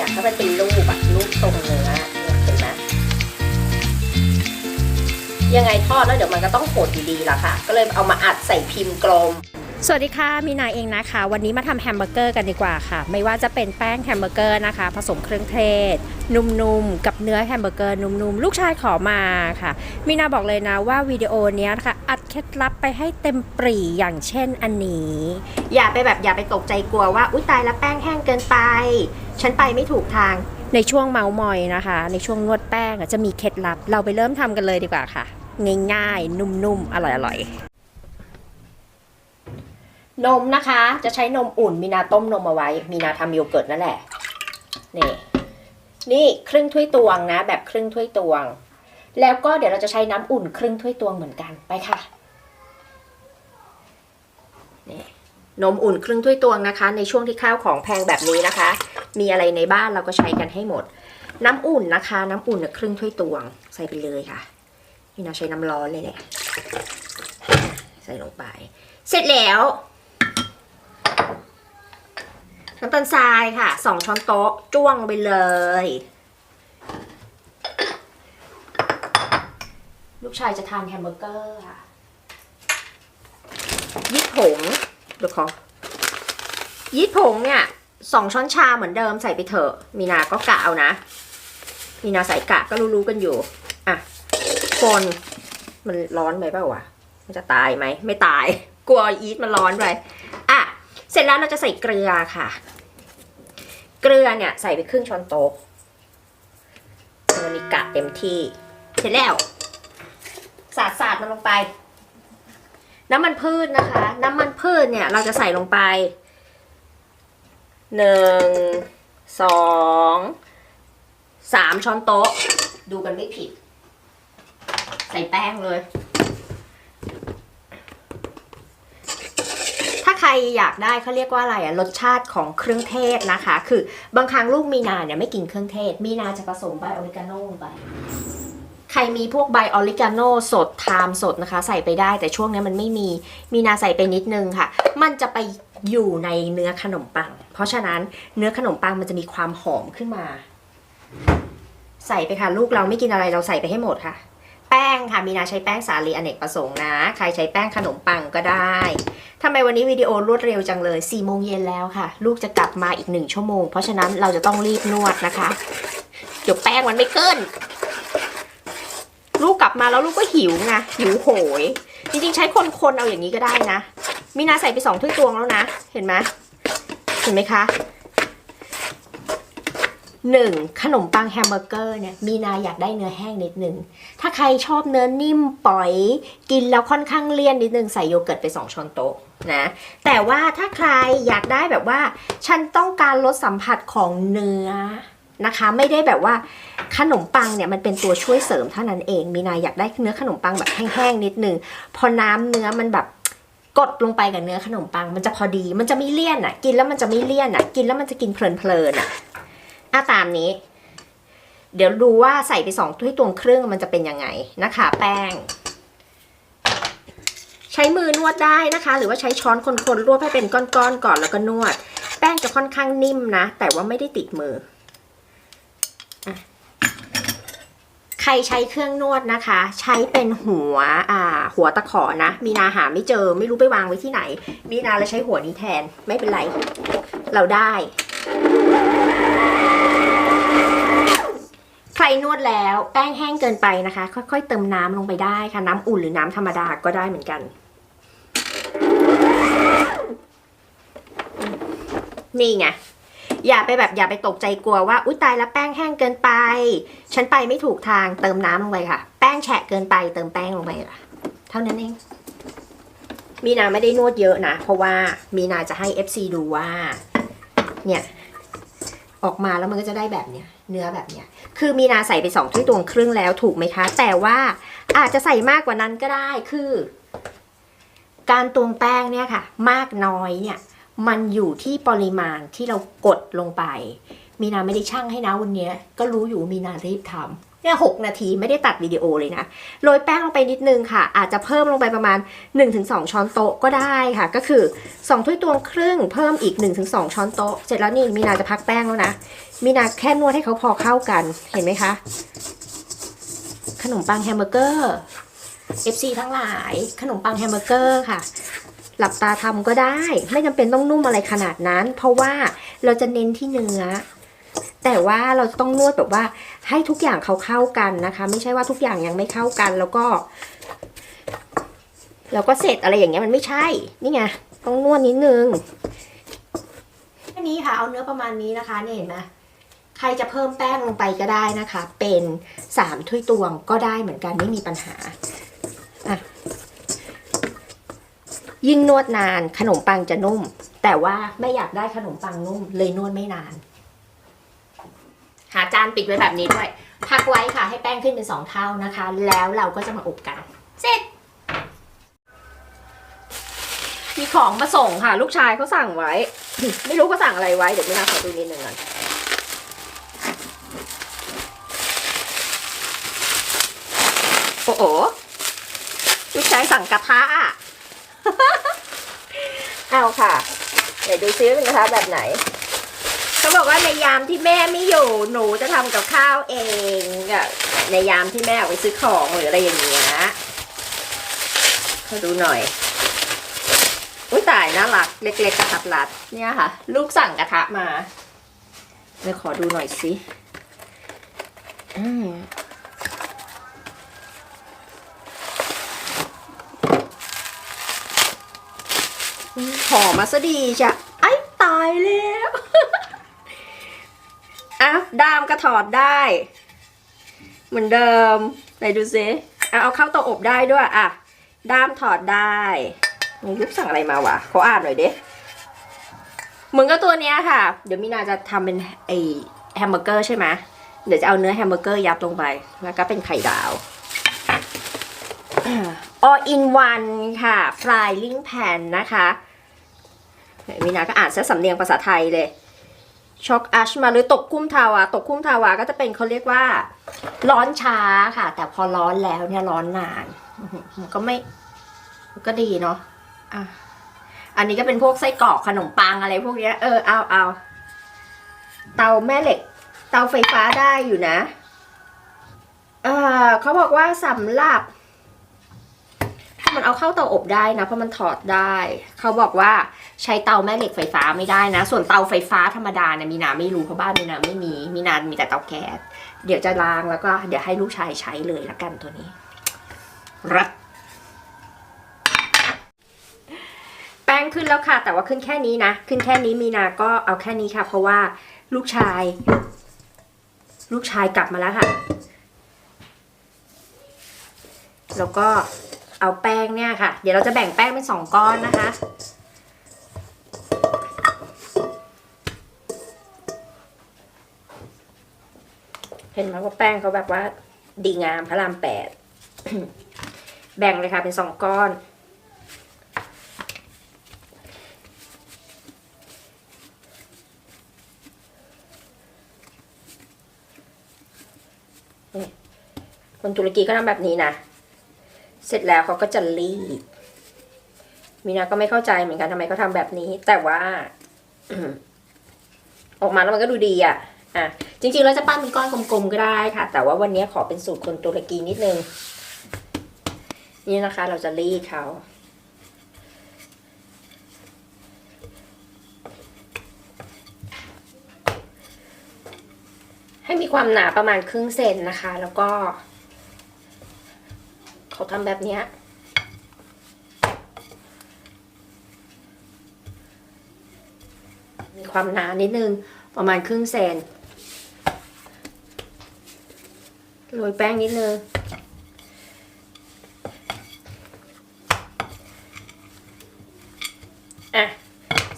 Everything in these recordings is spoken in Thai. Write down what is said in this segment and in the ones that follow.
อะถ้ามันเป็นรูปอะรูปทรงเนื้อเนี่ยเห็นไหมยังไงทอดแล้วเดี๋ยวมันก็ต้องโหดอยู่ดีละค่ะก็เลยเอามาอัดใส่พิมพ์กลมสวัสดีค่ะมีนาเองนะคะวันนี้มาทำแฮมเบอร์เกอร์กันดีกว่าค่ะไม่ว่าจะเป็นแป้งแฮมเบอร์เกอร์นะคะผสมเครื่องเทศนุ่มๆกับเนื้อแฮมเบอร์เกอร์นุ่มๆลูกชายขอมาค่ะมีนาบอกเลยนะว่าวิดีโอนี้นะคะอัดเคล็ดลับไปให้เต็มปรี่อย่างเช่นอันนี้อย่าไปตกใจกลัวว่าอุ๊ยตายแล้วแป้งแห้งเกินไปฉันไปไม่ถูกทางในช่วงเมาส์มอยนะคะในช่วงนวดแป้งจะมีเคล็ดลับเราไปเริ่มทำกันเลยดีกว่าค่ะง่ายๆนุ่มๆอร่อยนมนะคะจะใช้นมอุ่นมีนาต้มนมเอาไว้มีนาทำโยเกิร์ตนั่นแหละนี่ครึ่งถ้วยตวงนะแบบครึ่งถ้วยตวงแล้วก็เดี๋ยวเราจะใช้น้ำอุ่นครึ่งถ้วยตวงเหมือนกันไปค่ะนี่นมอุ่นครึ่งถ้วยตวงนะคะในช่วงที่ข้าวของแพงแบบนี้นะคะมีอะไรในบ้านเราก็ใช้กันให้หมดน้ำอุ่นนะคะน้ำอุ่นครึ่งถ้วยตวงใส่ไปเลยค่ะมีนาใช้น้ำร้อนเลยเนี่ยใส่ลงไปเสร็จแล้วน้ำตาลทรายค่ะ2 ช้อนโต๊ะจ้วงไปเลยลูกชายจะทานแฮมเบอร์เกอร์ค่ะยีสต์ผงเดี๋ยวขอยีสต์ผงเนี่ย2 ช้อนชาเหมือนเดิมใส่ไปเถอะมีนาก็กะเอานะมีนาใส่กะก็รู้ๆกันอยู่อ่ะคนมันร้อนไปเปล่าวะมันจะตายไหมไม่ตายกลัวยีสต์มันร้อนไปอ่ะเสร็จแล้วเราจะใส่เกลือค่ะเกลือเนี่ยใส่ไปครึ่งช้อนโต๊ะวันนี้กะเต็มที่เสร็จแล้วสาดมันลงไปน้ำมันพืชนะคะน้ำมันพืชเนี่ยเราจะใส่ลงไป1 2 3 ช้อนโต๊ะดูกันไม่ผิดใส่แป้งเลยใครอยากได้เขาเรียกว่าอะไรอะรสชาติของเครื่องเทศนะคะคือบางครั้งลูกมีนาเนี่ยไม่กินเครื่องเทศมีนาจะผสมใบออริกาโน่ลงไปใครมีพวกใบออริกาโน่สดไทม์สดนะคะใส่ไปได้แต่ช่วงนี้มันไม่มีนาใส่ไปนิดนึงค่ะมันจะไปอยู่ในเนื้อขนมปังเพราะฉะนั้นเนื้อขนมปังมันจะมีความหอมขึ้นมาใส่ไปค่ะลูกเราไม่กินอะไรเราใส่ไปให้หมดค่ะแป้งค่ะมีนาใช้แป้งสาลีอเนกประสงค์นะใครใช้แป้งขนมปังก็ได้ทำไมวันนี้วิดีโอรวดเร็วจังเลย4 โมงเย็นแล้วค่ะลูกจะกลับมาอีก1 ชั่วโมงเพราะฉะนั้นเราจะต้องรีบนวดนะคะเดี๋ยวแป้งมันไม่เกินลูกกลับมาแล้วลูกก็หิวไงหิวโหยจริงๆใช้คนๆเอาอย่างนี้ก็ได้นะมีนาใส่ไป2 ถ้วยตวงแล้วนะเห็นไหมคะ1ขนมปังแฮมเบอร์เกอร์เนี่ยมีนาอยากได้เนื้อแห้งนิดนึงถ้าใครชอบเนื้อนิ่มปล่อยกินแล้วค่อนข้างเลี่ยนนิดนึงใส่โยเกิร์ตไป2 ช้อนโต๊ะนะแต่ว่าถ้าใครอยากได้แบบว่าฉันต้องการลดสัมผัสของเนื้อนะคะไม่ได้แบบว่าขนมปังเนี่ยมันเป็นตัวช่วยเสริมเท่านั้นเองมีนาอยากได้เนื้อขนมปังแบบแห้งๆนิดนึงพอน้ำเนื้อมันแบบกดลงไปกับเนื้อขนมปังมันจะพอดีมันจะไม่เลี่ยนอ่ะกินแล้วมันจะไม่เลี่ยนอ่ะกินแล้วมันจะกินเพลินๆอ่ะตามนี้เดี๋ยวดูว่าใส่ไป2 ถ้วยตวงครึ่งมันจะเป็นยังไงนะคะแป้งใช้มือนวดได้นะคะหรือว่าใช้ช้อนคนๆรวบให้เป็นก้อนๆก่อนแล้วก็นวดแป้งจะค่อนข้างนิ่มนะแต่ว่าไม่ได้ติดมือใครใช้เครื่องนวดนะคะใช้เป็นหัวตะขอนะมีนาหาไม่เจอไม่รู้ไปวางไว้ที่ไหนมีนาเลยใช้หัวนี้แทนไม่เป็นไรเราได้ใครนวดแล้วแป้งแห้งเกินไปนะคะค่อยๆเติมน้ำลงไปได้ค่ะน้ำอุ่นหรือน้ำธรรมดาก็ได้เหมือนกันนี่ไงอย่าไปตกใจกลัวว่าอุ๊ยตายแล้วแป้งแห้งเกินไปฉันไปไม่ถูกทางเติมน้ำลงไปค่ะแป้งแฉะเกินไปเติมแป้งลงไปค่ะเท่านั้นเองมีนาไม่ได้นวดเยอะนะเพราะว่ามีนาจะให้ FC ดูว่าเนี่ยออกมาแล้วมันก็จะได้แบบเนี้ยเนื้อแบบเนี้ยคือมีนาใส่ไป2 ถ้วยตวงครึ่งแล้วถูกไหมคะแต่ว่าอาจจะใส่มากกว่านั้นก็ได้คือการตวงแป้งเนี่ยค่ะมากน้อยเนี่ยมันอยู่ที่ปริมาณที่เรากดลงไปมีนาไม่ได้ชั่งให้นะวันนี้ก็รู้อยู่มีนารีบทำ เนี่ย6 นาทีไม่ได้ตัดวิดีโอเลยนะโรยแป้งลงไปนิดนึงค่ะอาจจะเพิ่มลงไปประมาณ 1-2 ช้อนโต๊ะก็ได้ค่ะก็คือ2 ถ้วยตวงครึ่งเพิ่มอีก 1-2 ช้อนโต๊ะเสร็จแล้วนี่มีนาจะพักแป้งแล้วนะมีนาแค่นวดให้เขาพอเข้ากันเห็นไหมคะขนมปังแฮมเบอร์เกอร์ FC ทั้งหลายขนมปังแฮมเบอร์เกอร์ค่ะหลับตาทำก็ได้ไม่จำเป็นต้องนุ่มอะไรขนาดนั้นเพราะว่าเราจะเน้นที่เนื้อแต่ว่าเราต้องนวดแบบว่าให้ทุกอย่างเขาเข้ากันนะคะไม่ใช่ว่าทุกอย่างยังไม่เข้ากันแล้วก็เสร็จอะไรอย่างเงี้ยมันไม่ใช่นี่ไงต้องนวดนิดนึงแค่นี้ค่ะเอาเนื้อประมาณนี้นะคะเนี่ยเห็นไหมใครจะเพิ่มแป้งลงไปก็ได้นะคะเป็น3 ถ้วยตวงก็ได้เหมือนกันไม่มีปัญหาอ่ะยิ่งนวดนานขนมปังจะนุ่มแต่ว่าไม่อยากได้ขนมปังนุ่มเลยนวดไม่นานหาจานปิดไว้แบบนี้ด้วยพักไว้ค่ะให้แป้งขึ้นเป็น2 เท่านะคะแล้วเราก็จะมาอบกันเสร็จมีของมาส่งค่ะลูกชายเขาสั่งไว้ ไม่รู้เขาสั่งอะไรไว้เดี๋ยวพี่นาขอดูนิดนึงก่อนโอ้โหลูกชายสั่งกระทะ เอาค่ะเดี๋ยวดูซิว่าเป็นกระทะแบบไหนเขาบอกว่าในยามที่แม่ไม่อยู่หนูจะทำกับข้าวเองในยามที่แม่ออกไปซื้อของหรืออะไรอย่างเงี้ยเขาดูหน่อยอุ้ยตายน่ารักเล็กๆกระทัดรัดเนี่ยค่ะลูกสั่งกระทะมาเดี๋ยวขอดูหน่อยสิหอมมาซะดีจ้ะไอ้ตายแล้วอ่ะด้ามก็ถอดได้เหมือนเดิมไหนดูซิเอาเข้าเตาอบได้ด้วยอ่ะด้ามถอดได้นี่ลูกสั่งอะไรมาวะขออ่านหน่อยดิเหมือนกับตัวเนี้ยค่ะเดี๋ยวมีนาจะทำเป็นไอแฮมเบอร์เกอร์ใช่ไหมเดี๋ยวจะเอาเนื้อแฮมเบอร์เกอร์ยัดลงไปแล้วก็เป็นไข่ดาวall in one ค่ะ frying pan นะคะมีนาก็อ่านซะสำเนียงภาษาไทยเลยช็อกอัชมาหรือตกคุ้มทาวาตกคุ้มทาวาก็จะเป็นเขาเรียกว่าร้อนช้าค่ะแต่พอร้อนแล้วเนี่ยร้อนนานมันก็ไม่ก็ดีเนาะอันนี้ก็เป็นพวกไส้กรอกขนมปังอะไรพวกเนี้ยเอาเตาแม่เหล็กเตาไฟฟ้าได้อยู่นะเขาบอกว่าสำหรับมันเอาเข้าเตาอบได้นะเพราะมันถอดได้เขาบอกว่าใช้เตาแม่เหล็กไฟฟ้าไม่ได้นะส่วนเตาไฟฟ้าธรรมดาเนี่ยมีนาไม่รู้เพราะบ้านมีนาไม่มีมีนามีแต่เตาแก๊สเดี๋ยวจะล้างแล้วก็เดี๋ยวให้ลูกชายใช้เลยละกันตัวนี้รักแป้งขึ้นแล้วค่ะแต่ว่าขึ้นแค่นี้นะขึ้นแค่นี้มีนาก็เอาแค่นี้ค่ะเพราะว่าลูกชายกลับมาแล้วค่ะแล้วก็เอาแป้งเนี่ยค่ะเดี๋ยวเราจะแบ่งแป้งเป็น2 ก้อนนะคะเห็นไหมว่าแป้งเขาแบบว่าดีงามพระราม8 แบ่งเลยค่ะเป็น2 ก้อนคนตุรกีก็ทำแบบนี้นะเสร็จแล้วเขาก็จะรีดมีนาก็ไม่เข้าใจเหมือนกันทำไมเขาทำแบบนี้แต่ว่า ออกมาแล้วมันก็ดูดีอ่ะจริงๆเราจะปั้นเป็นก้อนกลมๆก็ได้ค่ะแต่ว่าวันนี้ขอเป็นสูตรคนตุรกีนิดนึงนี่นะคะเราจะรีดเขาให้มีความหนาประมาณครึ่งเซนนะคะแล้วก็เขาทำแบบนี้มีความหนานิดนึงประมาณครึ่งเซนโรยแป้งนิดนึง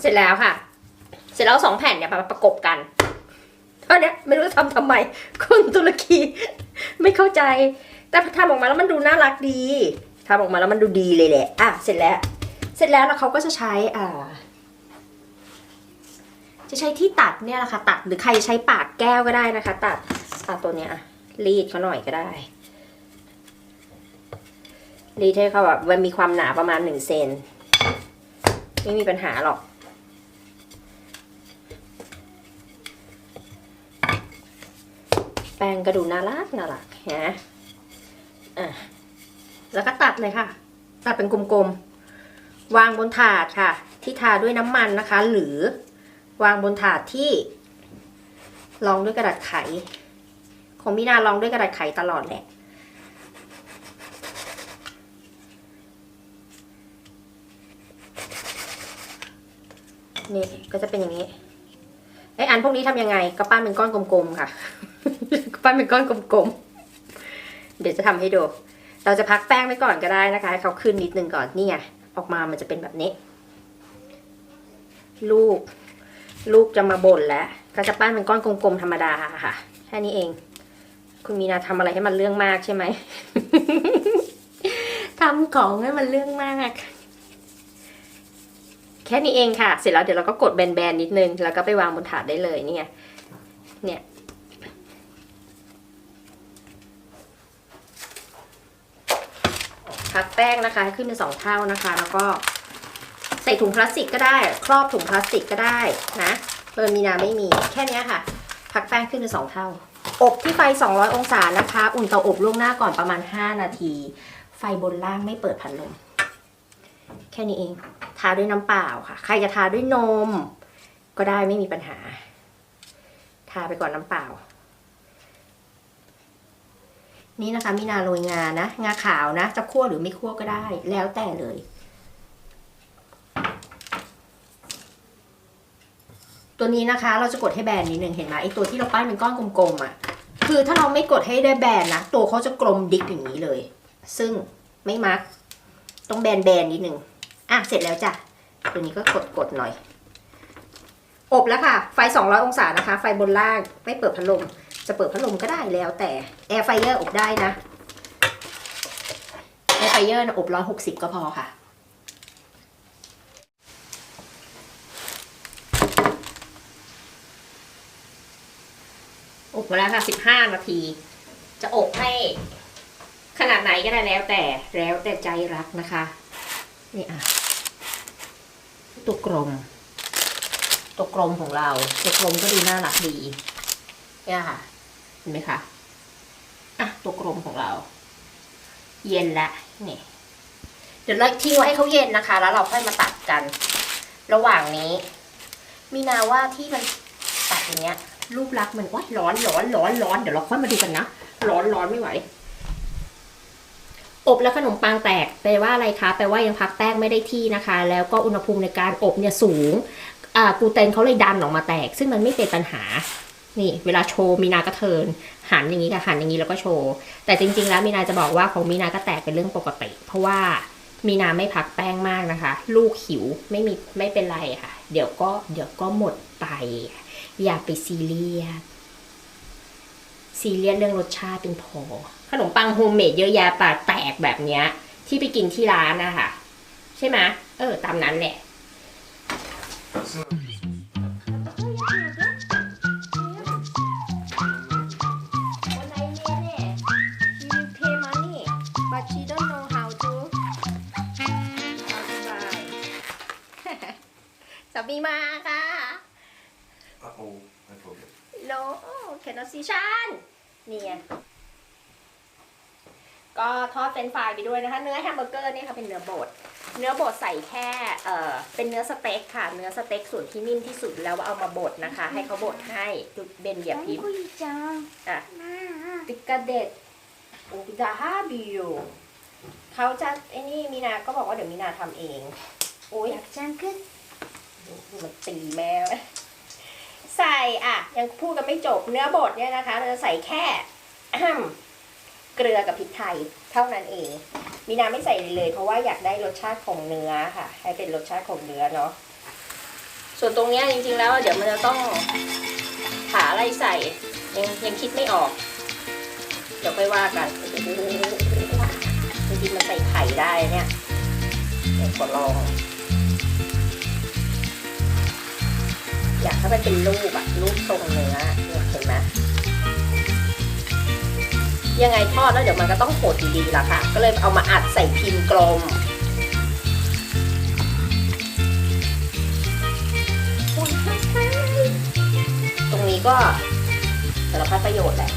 เสร็จแล้วค่ะเสร็จแล้ว2 แผ่นเนี่ยมาประกบกันเท่านี้ไม่รู้จะทำไมคนตุรกีไม่เข้าใจแต่ทำออกมาแล้วมันดูน่ารักดีทำออกมาแล้วมันดูดีเลยแหละเสร็จแล้วเขาก็จะใช้ที่ตัดเนี่ยแหละค่ะตัดหรือใครจะใช้ปากแก้วก็ได้นะคะตัดตัวเนี้ย รีดเขาหน่อยก็ได้รีดให้เขาแบบมันมีความหนาประมาณ1 เซนไม่มีปัญหาหรอกแป้งก็ดูน่ารักนะแล้วก็ตัดเลยค่ะตัดเป็นกลมๆวางบนถาดค่ะที่ทาด้วยน้ำมันนะคะหรือวางบนถาดที่รองด้วยกระดาษไขของมีนารองด้วยกระดาษไขตลอดแหละนี่ก็จะเป็นอย่างนี้ไอ้อันพวกนี้ทำยังไงก็ปั้นเป็นก้อนกลมๆค่ะปั้นเป็นก้อนกลมๆเดี๋ยวจะทำให้ดูเราจะพักแป้งไว้ก่อนก็ได้นะคะให้เขาขึ้นนิดนึงก่อนนี่ไงออกมามันจะเป็นแบบนี้ลูกจะมาบ่นแล้วก็จะปั้นเป็นก้อนกลมๆธรรมดาค่ะแค่นี้เองคุณมีนาทำอะไรให้มันเรื่องมากใช่ไหม ทำของให้มันเรื่องมากแค่นี้เองค่ะเสร็จแล้วเดี๋ยวเราก็กดแบนๆนิดนึงแล้วก็ไปวางบนถาดได้เลยนี่ไงเนี่ยพักแป้งนะคะให้ขึ้นเป็น2 เท่านะคะแล้วก็ใส่ถุงพลาสติกก็ได้ครอบถุงพลาสติกก็ได้นะมีนาไม่มีแค่นี้ค่ะพักแป้งขึ้นเป็น2 เท่าอบที่ไฟ200 องศานะคะอุ่นเตาอบล่วงหน้าก่อนประมาณ5 นาทีไฟบนล่างไม่เปิดพัดลมแค่นี้เองทาด้วยน้ำเปล่าค่ะใครจะทาด้วยนมก็ได้ไม่มีปัญหาทาไปก่อนน้ำเปล่านี่นะคะมีนาโรยงานะงาขาวนะจะคั่วหรือไม่คั่วก็ได้แล้วแต่เลยตัวนี้นะคะเราจะกดให้แบนนิดนึงเห็นไหมไอตัวที่เราปั้นเป็นก้อนกลมๆอ่ะคือถ้าเราไม่กดให้ได้แบนนะตัวเขาจะกลมดิกอย่างนี้เลยซึ่งไม่มักต้องแบนนิดนึงเสร็จแล้วจ้ะตัวนี้ก็กดหน่อยอบแล้วค่ะไฟ200 องศานะคะไฟบนล่างไม่เปิดพัดลมจะเปิดพัดลมก็ได้แล้วแต่แอร์ไฟเออร์อบได้นะแอร์ไฟเออร์อบ160ก็พอค่ะอบมาแล้วค่ะ15 นาทีจะอบให้ขนาดไหนก็ได้แล้วแต่ใจรักนะคะนี่ตัวกลมของเราตัวกลมก็ดูน่ารักดีเนี่ยค่ะเห็นไหมคะตัวกลมของเราเย็นแล้วนี่เดี๋ยวเราทิ้งไว้ให้เขาเย็นนะคะแล้วเราค่อยมาตัดกันระหว่างนี้มีนาว่าที่มันตัดอย่างเงี้ยรูปลักษณ์มันว่าร้อนเดี๋ยวเราค่อยมาดูกันนะร้อนไม่ไหวอบแล้วขนมปังแตกแปลว่าอะไรคะแปลว่ายังพักแป้งไม่ได้ที่นะคะแล้วก็อุณหภูมิในการอบเนี่ยสูงกลูเตนเขาเลยดันออกมาแตกซึ่งมันไม่เป็นปัญหานี่เวลาโชว์มีนาก็เทินหันอย่างนี้กับหันอย่างนี้แล้วก็โชว์แต่จริงๆแล้วมีนาจะบอกว่าของมีนาก็แตกเป็นเรื่องปกติเพราะว่ามีนาไม่พักแป้งมากนะคะลูกหิวไม่เป็นไรค่ะเดี๋ยวก็หมดไปอย่าไปซีเรียสเรื่องรสชาติเป็นพอขนมปังโฮมเมดเยอะแยะปากแตกแบบเนี้ยที่ไปกินที่ร้านนะคะใช่ไหมตามนั้นแหละสามีมาค่ะ I forget. No cannot see ชันนี่ไงก็ทอดเฟรนช์ฟรายไปด้วยนะคะเนื้อแฮมเบอร์เกอร์นี่ค่ะเป็นเนื้อบดใส่แค่เป็นเนื้อสเต็กค่ะเนื้อสเต็กส่วนที่นิ่มที่สุดแล้วเอามาบดนะคะให้เขาบดให้จุดเบนเหยียบพิมพ์ติกาเด็ดโอ้ดาฮาบิวเขาจะไอ้นี่มีนาก็บอกว่าเดี๋ยวมีนาทำเองโอ้ยอยากจังขึ้นมันตีแม่ใส่ยังพูดกันไม่จบเนื้อบดเนี่ยนะคะเราจะใส่แค่เกลือกับพริกไทยเท่านั้นเองมีนาไม่ใส่เลยเพราะว่าอยากได้รสชาติของเนื้อค่ะให้เป็นรสชาติของเนื้อเนาะส่วนตรงเนี้ยจริงๆแล้วเดี๋ยวมันจะต้องหาอะไรใส่ยังคิดไม่ออกเดี๋ยวไปว่ากันจริงๆมันใส่ไข่ได้เนี่ยขอลองอยากให้มันเป็นรูปทรงเนื้อเห็นไหม ยังไงทอดแล้วเดี๋ยวมันก็ต้องโหดอยู่ดีละค่ะก็เลยเอามาอัดใส่พิมพ์กลมตรงนี้ก็สารพัดประโยชน์แหละ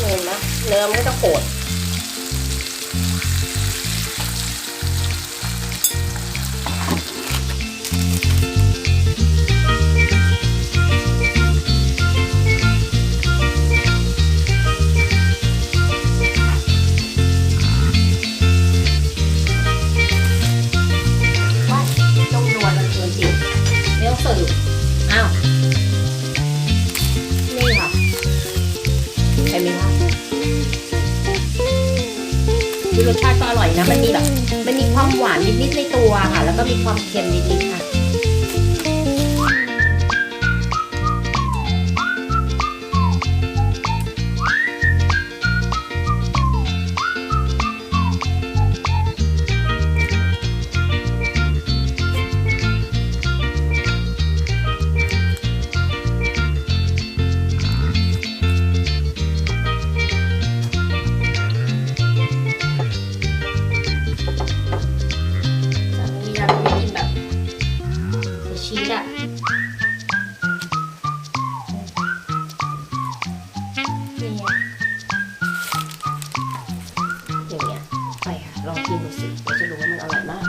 เห็นไหมเนื้อมันก็จะโหดอ้าวนี่ค่ะใช่ไหมคะคือรสชาติก็อร่อยนะมันมีแบบมันมีความหวานนิดๆในตัวค่ะแล้วก็มีความเค็มนิดๆค่ะชีสอะนี่อย่างเงี้ยไปค่ะลองกินดูสิเราจะรู้ว่ามันอร่อยมาก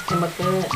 แฮมเบอร์เกอร์